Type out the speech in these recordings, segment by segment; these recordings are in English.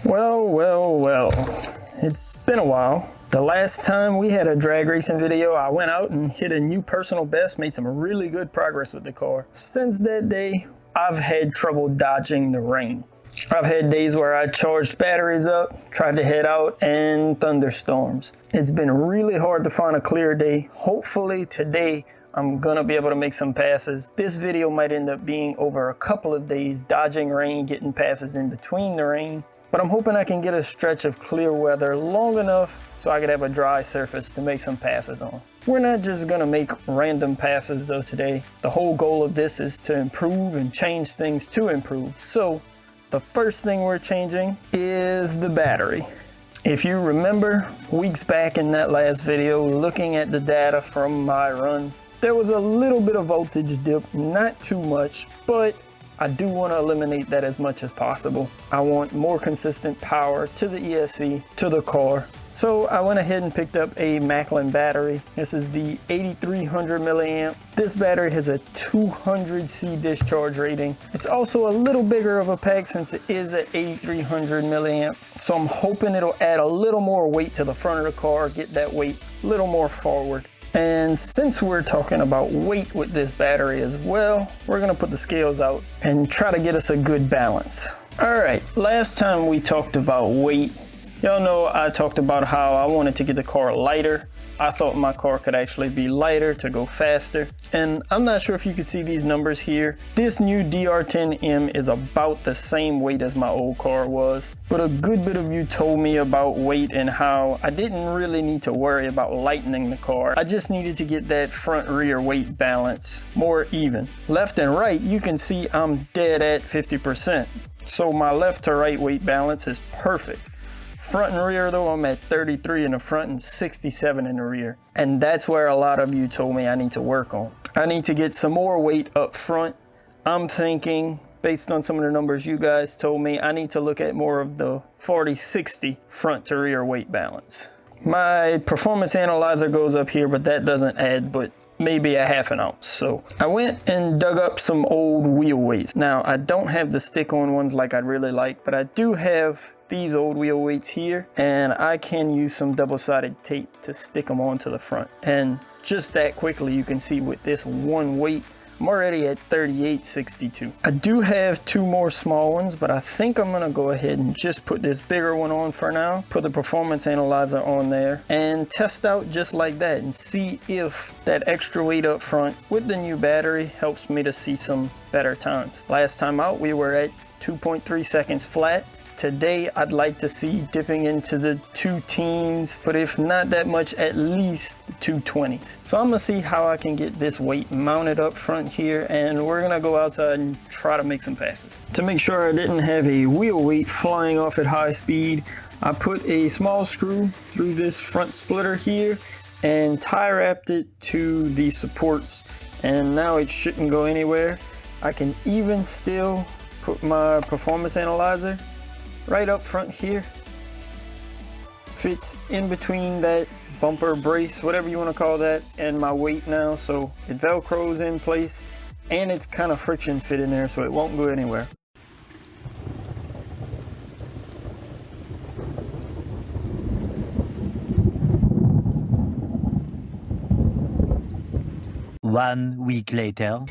Well, it's been a while. The last time we had a drag racing video, I went out and hit a new personal best, made some really good progress with the car. Since that day, I've had trouble dodging the rain. I've had days where I charged batteries up, tried to head out, and thunderstorms. It's been really hard to find a clear day. Hopefully today, I'm gonna be able to make some passes. This video might end up being over a couple of days, dodging rain, getting passes in between the rain. But I'm hoping I can get a stretch of clear weather long enough so I could have a dry surface to make some passes on. We're not just gonna make random passes though today. The whole goal of this is to improve and change things to improve. So the first thing we're changing is the battery. If you remember weeks back in that last video, looking at the data from my runs, there was a little bit of voltage dip, not too much, but I do want to eliminate that as much as possible. I want more consistent power to the ESC, to the car. So I went ahead and picked up a Maclan battery. This is the 8300 milliamp. This battery has a 200C discharge rating. It's also a little bigger of a pack since it is at 8300 milliamp. So I'm hoping it'll add a little more weight to the front of the car, get that weight a little more forward. And since we're talking about weight with this battery as well, we're gonna put the scales out and try to get us a good balance. All right, last time we talked about weight, y'all know I talked about how I wanted to get the car lighter. I thought my car could actually be lighter to go faster. And I'm not sure if you can see these numbers here. This new DR10M is about the same weight as my old car was. But a good bit of you told me about weight and how I didn't really need to worry about lightening the car. I just needed to get that front rear weight balance more even. Left and right, you can see I'm dead at 50%. So my left to right weight balance is perfect. Front and rear though, I'm at 33 in the front and 67 in the rear. And that's where a lot of you told me I need to work on. I need to get some more weight up front. I'm thinking, based on some of the numbers you guys told me, I need to look at more of the 40-60 front to rear weight balance. My performance analyzer goes up here, but that doesn't add but maybe a half an ounce. So I went and dug up some old wheel weights. Now I don't have the stick-on ones like I'd really like, but I do have these old wheel weights here, and I can use some double-sided tape to stick them onto the front. And just that quickly, you can see with this one weight, I'm already at 38.62. I do have two more small ones, but I think I'm gonna go ahead and just put this bigger one on for now, put the performance analyzer on there, and test out just like that and see if that extra weight up front with the new battery helps me to see some better times. Last time out, we were at 2.3 seconds flat. Today, I'd like to see dipping into the 2 teens, but if not that much, at least 220s. So I'm gonna see how I can get this weight mounted up front here, and we're gonna go outside and try to make some passes. To make sure I didn't have a wheel weight flying off at high speed, I put a small screw through this front splitter here and tie wrapped it to the supports, and now it shouldn't go anywhere. I can even still put my performance analyzer right up front here. Fits in between that bumper brace, whatever you want to call that, and my weight now, so it velcros in place and it's kind of friction fit in there so it won't go anywhere. One week later.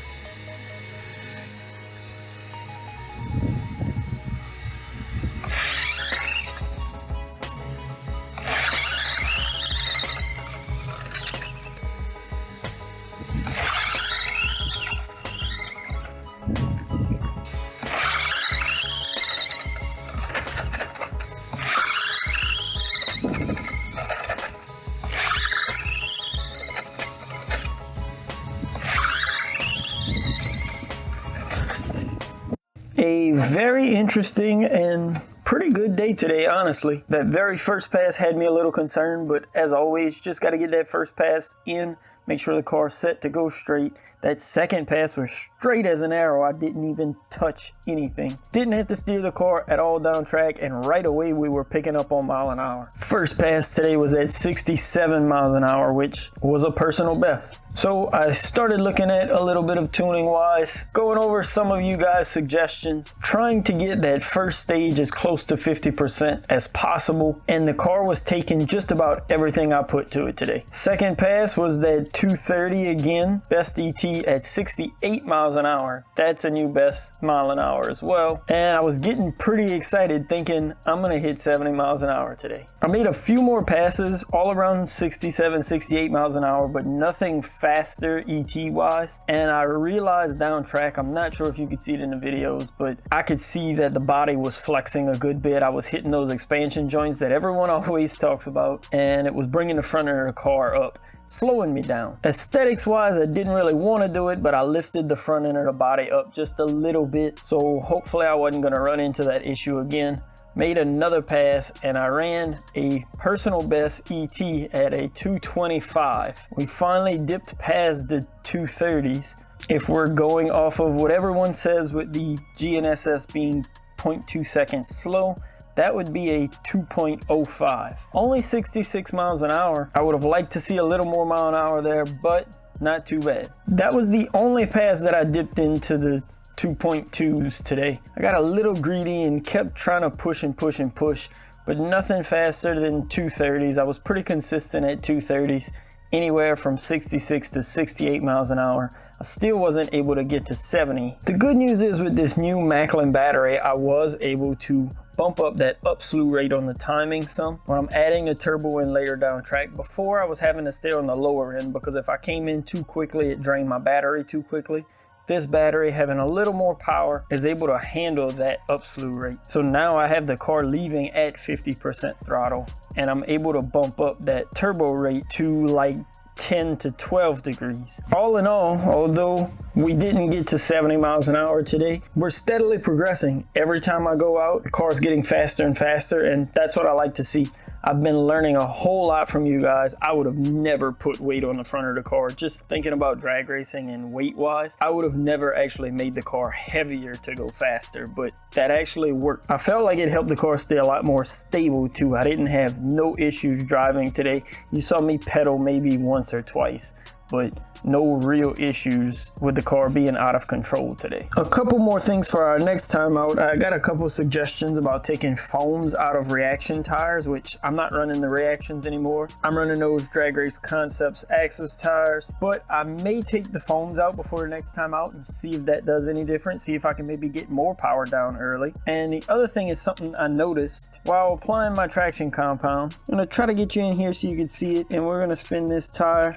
A very interesting and pretty good day today, honestly. That very first pass had me a little concerned, but as always, just got to get that first pass in make sure the car's set to go straight. That second pass was straight as an arrow. I didn't even touch anything. Didn't have to steer the car at all down track, and right away we were picking up on mile an hour. First pass today was at 67 miles an hour, which was a personal best. So I started looking at a little bit of tuning wise, going over some of you guys' suggestions, trying to get that first stage as close to 50% as possible, and the car was taking just about everything I put to it today. Second pass was that 230 again, best ET at 68 miles an hour. That's a new best mile an hour as well, and I was getting pretty excited thinking I'm gonna hit 70 miles an hour today. I made a few more passes all around 67, 68 miles an hour, but nothing faster ET wise, and I realized down track, I'm not sure if you could see it in the videos, but I could see that the body was flexing a good bit. I was hitting those expansion joints that everyone always talks about, and it was bringing the front end of the car up, slowing me down. Aesthetics wise, I didn't really want to do it, but I lifted the front end of the body up just a little bit, so hopefully I wasn't going to run into that issue again. Made another pass, and I ran a personal best ET at a 225. We finally dipped past the 230s. If we're going off of what everyone says with the GNSS being 0.2 seconds slow, that would be a 2.05. Only 66 miles an hour. I would have liked to see a little more mile an hour there, but not too bad. That was the only pass that I dipped into the 2.2s today. I got a little greedy and kept trying to push and push and push, but nothing faster than 230s. I was pretty consistent at 230s, anywhere from 66 to 68 miles an hour. I still wasn't able to get to 70. The good news is with this new Maclan battery, I was able to bump up that up slew rate on the timing some when I'm adding the turbo in later down track. Before, I was having to stay on the lower end because if I came in too quickly, it drained my battery too quickly. This battery, having a little more power, is able to handle that up slew rate. So now I have the car leaving at 50% throttle, and I'm able to bump up that turbo rate to like 10 to 12 degrees. All in all, although we didn't get to 70 miles an hour today, we're steadily progressing. Every time I go out, the car's getting faster and faster, and that's what I like to see. I've been learning a whole lot from you guys. I would have never put weight on the front of the car. Just thinking about drag racing and weight wise, I would have never actually made the car heavier to go faster, but that actually worked. I felt like it helped the car stay a lot more stable too. I didn't have no issues driving today. You saw me pedal maybe once or twice, but no real issues with the car being out of control today. A couple more things for our next time out. I got a couple suggestions about taking foams out of reaction tires, which I'm not running the reactions anymore. I'm running those Drag Race Concepts Axis tires, but I may take the foams out before the next time out and see if that does any difference, see if I can maybe get more power down early. And the other thing is something I noticed while applying my traction compound. I'm gonna try to get you in here so you can see it, and we're gonna spin this tire.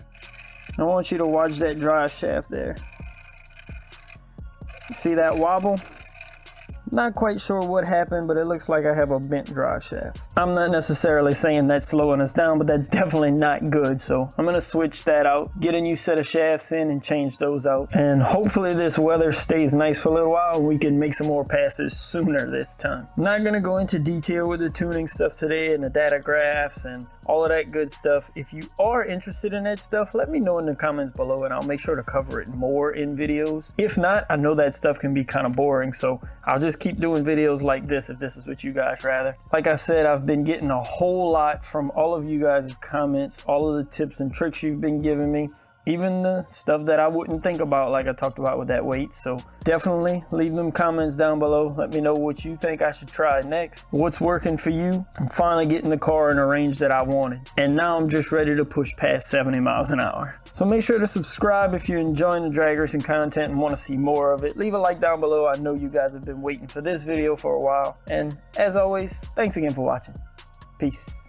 I want you to watch that drive shaft there. See that wobble? Not quite sure what happened, but it looks like I have a bent drive shaft. I'm not necessarily saying that's slowing us down, but that's definitely not good. So I'm gonna switch that out, get a new set of shafts in and change those out. And hopefully this weather stays nice for a little while and we can make some more passes sooner this time. I'm not gonna go into detail with the tuning stuff today and the data graphs and all of that good stuff. If you are interested in that stuff, let me know in the comments below and I'll make sure to cover it more in videos. If not, I know that stuff can be kind of boring, so I'll just keep doing videos like this if this is what you guys rather. Like I said, I've been getting a whole lot from all of you guys' comments, all of the tips and tricks you've been giving me, even the stuff that I wouldn't think about, like I talked about with that weight. So definitely leave them comments down below. Let me know what you think I should try next. What's working for you? I'm finally getting the car in a range that I wanted. And now I'm just ready to push past 70 miles an hour. So make sure to subscribe if you're enjoying the drag racing content and want to see more of it. Leave a like down below. I know you guys have been waiting for this video for a while. And as always, thanks again for watching. Peace.